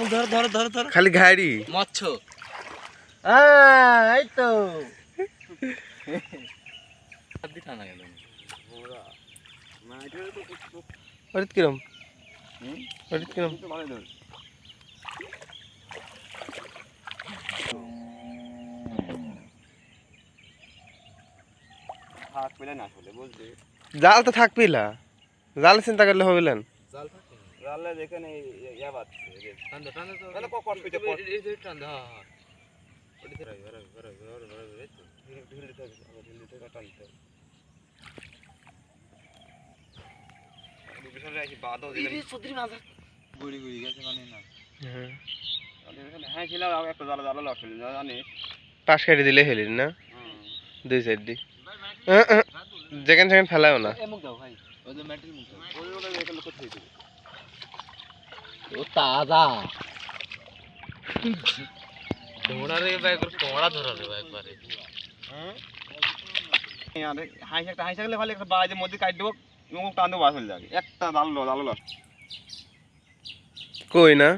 ধর ধর ধর ধর খালি ঘাড়ি মৎস্য এই তো টানা গেল অরিত কিরম অরিত কিরম থাক পেলে না আসলে বুঝলি জাল তো থাকবিলা জাল চিন্তা করলে হবিলেন জাল থাকে জালে দেখে নেই ইয়া বাচ্ছে টান্দা টান্দা তো তাহলে কখন পিঠে এই যে টান্দা হ্যাঁ হ্যাঁ ওদিকে রাই রাই রাই রাই রাই তো ঢিল দিতে হবে ঢিল দিতে টানতে হবে বিশাল রাখি বাদও দিলেন এই সদরি মাছ গুড়ি গুড়ি গেছে মানে না হ্যাঁ হ্যাঁ ছিলাম আর একটা জাল জাল লক্ষ্য না জানিস পাশ কেটে দিলে হেলিন না দুই সাইড দি যেখানে সেখানে ফেলাও না এ মুখ দাও ভাই ওই যে মেটাল মুখ দাও ওই ওটা এখানে লোক থেকে দিবে ও তাজা দৌড়া রে ভাই করে কোড়া ধরা রে ভাই একবারে হ্যাঁ আরে হাই থাকলে ভালো একটা বাজে মধ্যে কাট দেবো মুখ টান দেবো আসলে যাবে একটা জাল লো কই না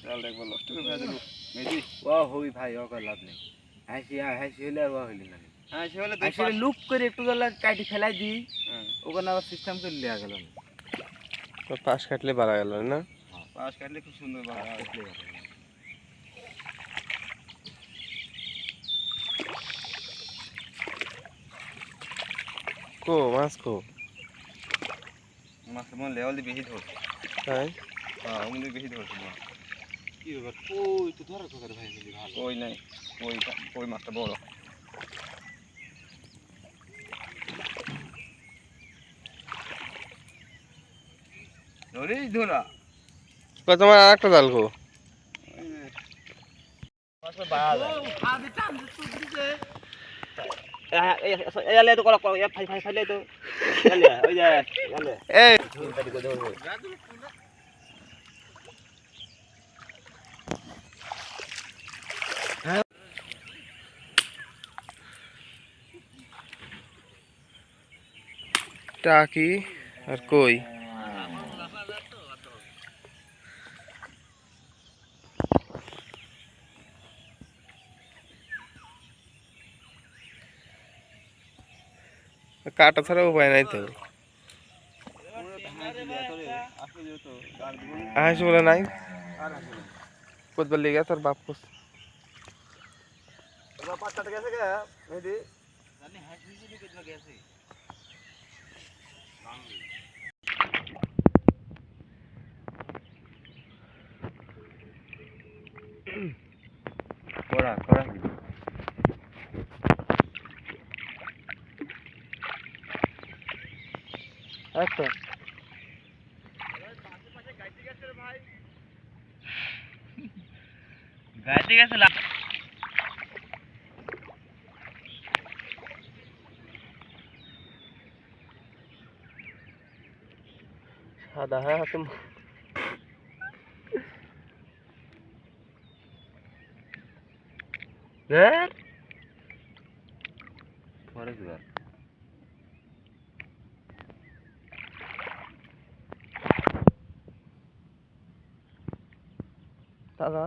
জাল দেখবো নষ্ট করে ফেলে দেবো মেদি ও হই ভাই ও কর লাভ নেই হাসি হইলে আর ও হইলি না হ্যাঁ সে হলে আসলে লুক করে একটু গলা কাটি ফেলাই দি হ্যাঁ ওখানে আবার সিস্টেম করে লিয়া গেল পাশ কাটলে বাড়া গেল না পাশ কাটলে খুব সুন্দর বাড়া আসলে কো মাছ কো মাছ মন লেওয়াল দিয়ে বেশি ধরছে তাই হ্যাঁ ওগুলো বেশি ধরছে মাছ কি ব্যাপার কই তো ধরা তো ভাই মিলি ভালো ওই নাই ওই মাছটা বড় ধরেই ধরা কই তোমার আরেকটা জাল কো মাছটা বাড়া আবে টান দিছে এলে তো কলা ফাইলে তো এলে ওই যে এলে এই টাকি আর কই কাটা ছাড়া উপায় নাই তো হাঁস বলে নাই কোথাও লেগে তোর বাপ কোস পাঁচটা গেছে গে মেহেদি জানি হাসি দিদি কত গেছে করা আচ্ছা গাইতে গেছে সাদা হ্যাঁ হাতে পরে কি দাদা